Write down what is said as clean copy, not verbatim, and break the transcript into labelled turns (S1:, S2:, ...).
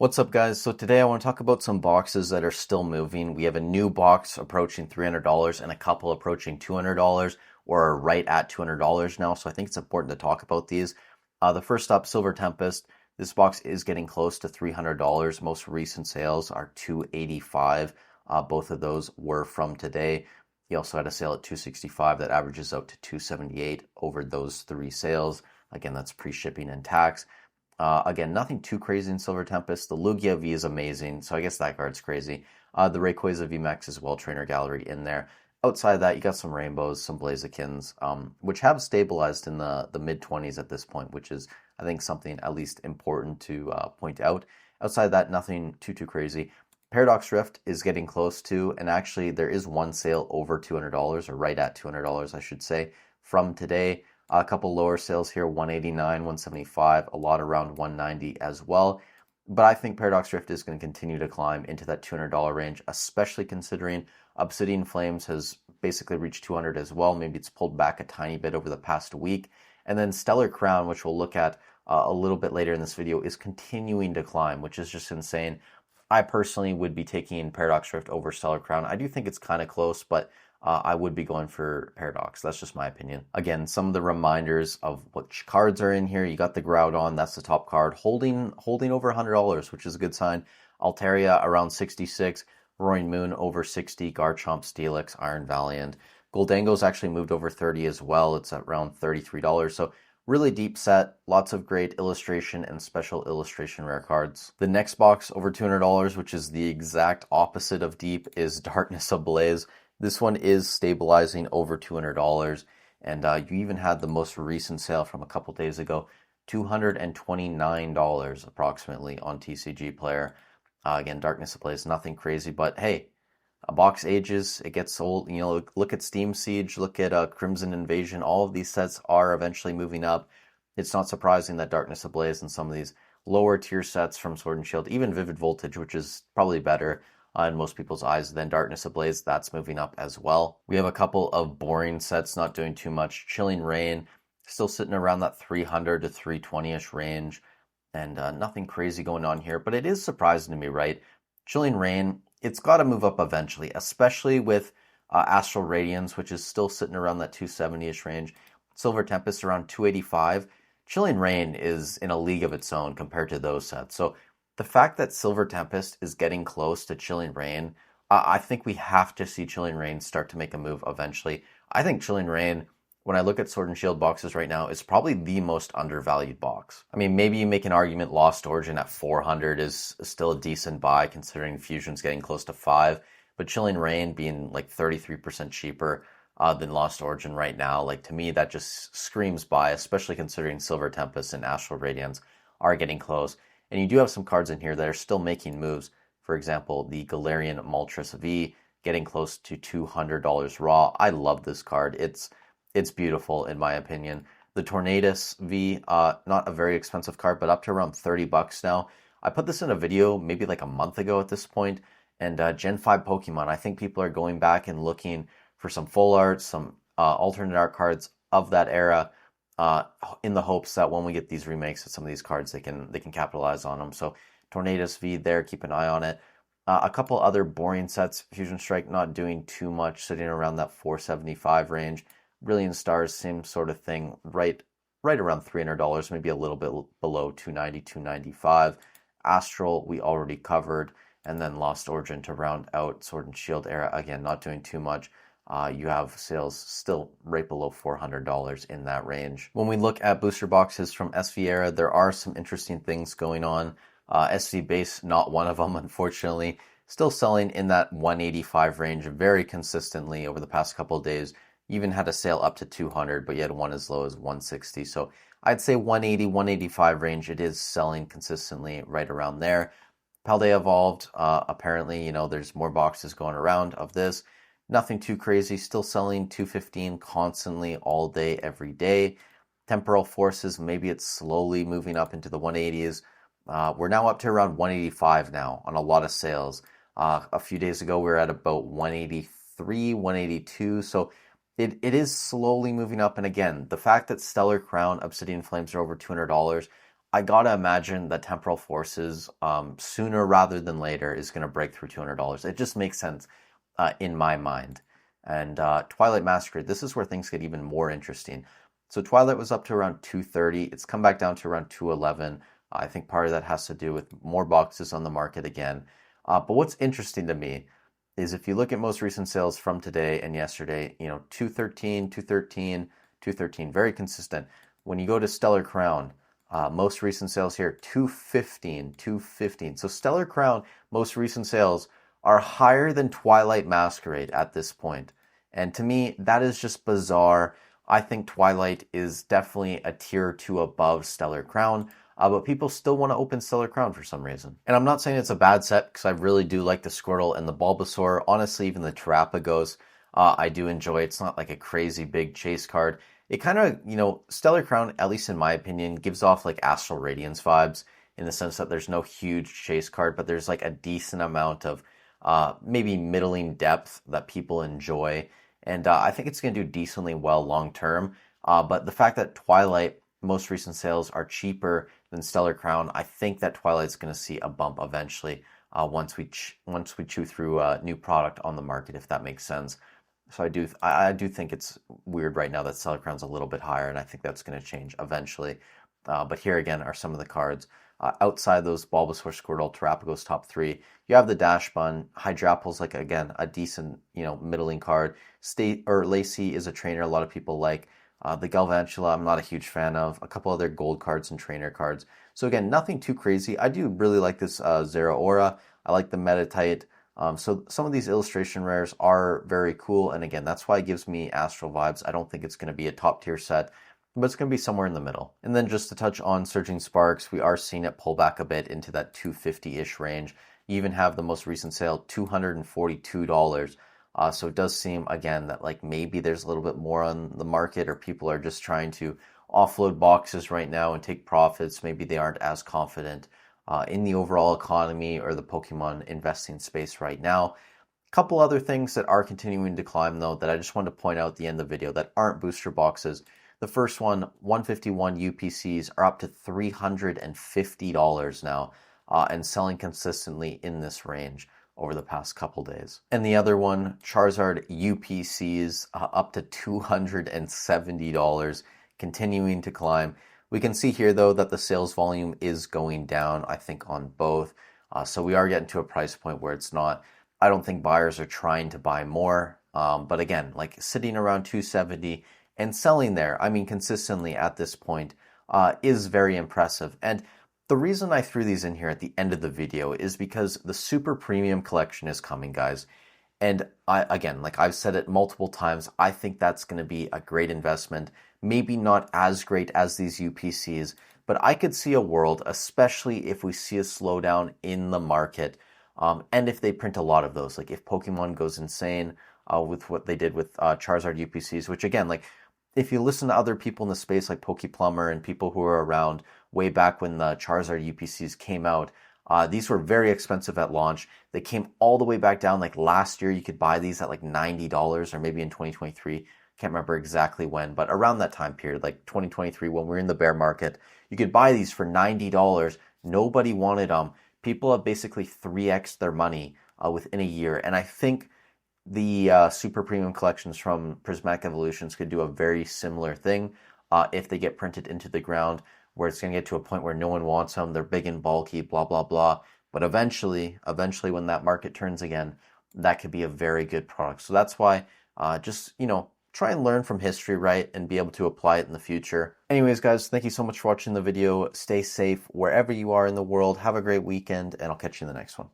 S1: What's up, guys? So today I want to talk about some boxes that are still moving. We have a new box approaching $300 and a couple approaching $200 or are right at $200 now. So I think it's important to talk about these. The first up, Silver Tempest. This box is getting close to $300. Most recent sales are $285. Both of those were from today. He also had a sale at $265 that averages out to $278 over those three sales. Again, that's pre-shipping and tax. Again, nothing too crazy in Silver Tempest. The Lugia V is amazing, so I guess that card's crazy. The Rayquaza VMAX as well, Trainer Gallery in there. Outside of that, you got some Rainbows, some Blazikins, which have stabilized in the mid-20s at this point, which is, I think, something at least important to point out. Outside of that, nothing too crazy. Paradox Rift is getting close to, and actually there is one sale over $200, or right at $200, I should say, from today. A couple lower sales here, 189, 175, a lot around 190 as well. But I think Paradox Rift is going to continue to climb into that $200 range, especially considering Obsidian Flames has basically reached 200 as well. Maybe it's pulled back a tiny bit over the past week. And then Stellar Crown, which we'll look at a little bit later in this video, is continuing to climb, which is just insane. I personally would be taking Paradox Rift over Stellar Crown. I do think it's kind of close, but I would be going for Paradox. That's just my opinion. Again, some of the reminders of which cards are in here. You got the Groudon, that's the top card, holding over $100, which is a good sign. Altaria around 66, Roaring Moon over 60, Garchomp, Steelix, Iron Valiant. Goldango's actually moved over 30 as well. It's at around $33. So really deep set, lots of great illustration and special illustration rare cards. The next box over $200, which is the exact opposite of deep, is Darkness Ablaze. This one is stabilizing over $200, and you even had the most recent sale from a couple days ago, $229 approximately on TCG Player. Again, Darkness Ablaze, nothing crazy, but hey, a box ages, it gets old. You know, look at Steam Siege, look at Crimson Invasion. All of these sets are eventually moving up. It's not surprising that Darkness Ablaze and some of these lower tier sets from Sword and Shield, even Vivid Voltage, which is probably better in most people's eyes than Darkness Ablaze, that's moving up as well. We have a couple of boring sets not doing too much. Chilling Reign, still sitting around that 300 to 320-ish range, and nothing crazy going on here, but it is surprising to me, right? Chilling Reign, it's got to move up eventually, especially with Astral Radiance, which is still sitting around that 270-ish range. Silver Tempest around 285. Chilling Reign is in a league of its own compared to those sets. So the fact that Silver Tempest is getting close to Chilling Reign, I think we have to see Chilling Reign start to make a move eventually. I think Chilling Reign, when I look at Sword and Shield boxes right now, is probably the most undervalued box. I mean, maybe you make an argument Lost Origin at 400 is still a decent buy considering Fusion's getting close to 5, but Chilling Reign being like 33% cheaper than Lost Origin right now, like to me that just screams buy, especially considering Silver Tempest and Astral Radiance are getting close. And you do have some cards in here that are still making moves. For example, the Galarian Moltres V getting close to $200 raw. I love this card. It's beautiful in my opinion. The Tornadus V, not a very expensive card, but up to around $30 now. I put this in a video maybe like a month ago at this point, and Gen 5 Pokemon, I think people are going back and looking for some full art, some alternate art cards of that era, in the hopes that when we get these remakes of some of these cards, they can capitalize on them. So Tornadus V there, keep an eye on it. A couple other boring sets, Fusion Strike not doing too much, sitting around that 475 range. Brilliant Stars, same sort of thing, right around $300, maybe a little bit below 290, 295. Astral we already covered, and then Lost Origin to round out Sword and Shield era, again not doing too much. You have sales still right below $400 in that range. When we look at booster boxes from SV era, there are some interesting things going on. SV base, not one of them, unfortunately. Still selling in that 185 range very consistently over the past couple of days. Even had a sale up to 200, but you had one as low as 160. So I'd say 180, 185 range, it is selling consistently right around there. Paldea Evolved, apparently, you know, there's more boxes going around of this. Nothing too crazy, still selling 215 constantly all day, every day. Temporal Forces, maybe it's slowly moving up into the 180s. We're now up to around 185 now on a lot of sales. A few days ago, we were at about 183, 182. So it is slowly moving up. And again, the fact that Stellar Crown, Obsidian Flames are over $200, I gotta imagine that Temporal Forces, sooner rather than later, is gonna break through $200. It just makes sense in my mind. And Twilight Masquerade, this is where things get even more interesting. So Twilight was up to around 230. It's come back down to around 211. I think part of that has to do with more boxes on the market again. But what's interesting to me is if you look at most recent sales from today and yesterday, 213, 213, 213, very consistent. When you go to Stellar Crown, most recent sales here, 215, 215. So Stellar Crown, most recent sales are higher than Twilight Masquerade at this point. And to me, that is just bizarre. I think Twilight is definitely a tier or two above Stellar Crown, but people still want to open Stellar Crown for some reason. And I'm not saying it's a bad set, because I really do like the Squirtle and the Bulbasaur. Honestly, even the Terrapagos, I do enjoy. It's not like a crazy big chase card. It kind of, Stellar Crown, at least in my opinion, gives off like Astral Radiance vibes, in the sense that there's no huge chase card, but there's like a decent amount of maybe middling depth that people enjoy. And I think it's going to do decently well long term. But the fact that Twilight, most recent sales, are cheaper than Stellar Crown, I think that Twilight's going to see a bump eventually once we chew through a new product on the market, if that makes sense. So I do think it's weird right now that Stellar Crown's a little bit higher, and I think that's going to change eventually. But here again are some of the cards. Outside those Bulbasaur, Squirtle, Terrapagos top three, you have the Dash Bun. Hydrapple's like, again, a decent, middling card. Lacey is a trainer a lot of people like. The Galvantula, I'm not a huge fan of. A couple other gold cards and trainer cards. So again, nothing too crazy. I do really like this Zeraora. I like the Metatite. So some of these illustration rares are very cool. And again, that's why it gives me Astral vibes. I don't think it's going to be a top tier set, but it's going to be somewhere in the middle. And then just to touch on Surging Sparks, we are seeing it pull back a bit into that 250-ish range. You even have the most recent sale, $242. So it does seem, again, that like maybe there's a little bit more on the market, or people are just trying to offload boxes right now and take profits. Maybe they aren't as confident in the overall economy or the Pokemon investing space right now. A couple other things that are continuing to climb, though, that I just wanted to point out at the end of the video that aren't booster boxes. The first one, 151 UPCs are up to $350 now, and selling consistently in this range over the past couple days. And the other one, Charizard UPCs, up to $270, continuing to climb. We can see here, though, that the sales volume is going down, I think, on both. So we are getting to a price point where it's not, I don't think buyers are trying to buy more. But again, like sitting around 270 and selling there, I mean, consistently at this point, is very impressive. And the reason I threw these in here at the end of the video is because the super premium collection is coming, guys. And again, like I've said it multiple times, I think that's going to be a great investment. Maybe not as great as these UPCs, but I could see a world, especially if we see a slowdown in the market, and if they print a lot of those, like if Pokemon goes insane with what they did with Charizard UPCs, which again, like if you listen to other people in the space like PokePlumber and people who were around way back when the Charizard UPCs came out, these were very expensive at launch. They came all the way back down. Like last year, you could buy these at like $90, or maybe in 2023. Can't remember exactly when, but around that time period, like 2023, when we're in the bear market, you could buy these for $90. Nobody wanted them. People have basically 3x'd their money within a year. And I think the super premium collections from Prismatic Evolutions could do a very similar thing if they get printed into the ground, where it's going to get to a point where no one wants them. They're big and bulky, blah, blah, blah. But eventually, when that market turns again, that could be a very good product. So that's why just, try and learn from history, right? And be able to apply it in the future. Anyways, guys, thank you so much for watching the video. Stay safe wherever you are in the world. Have a great weekend, and I'll catch you in the next one.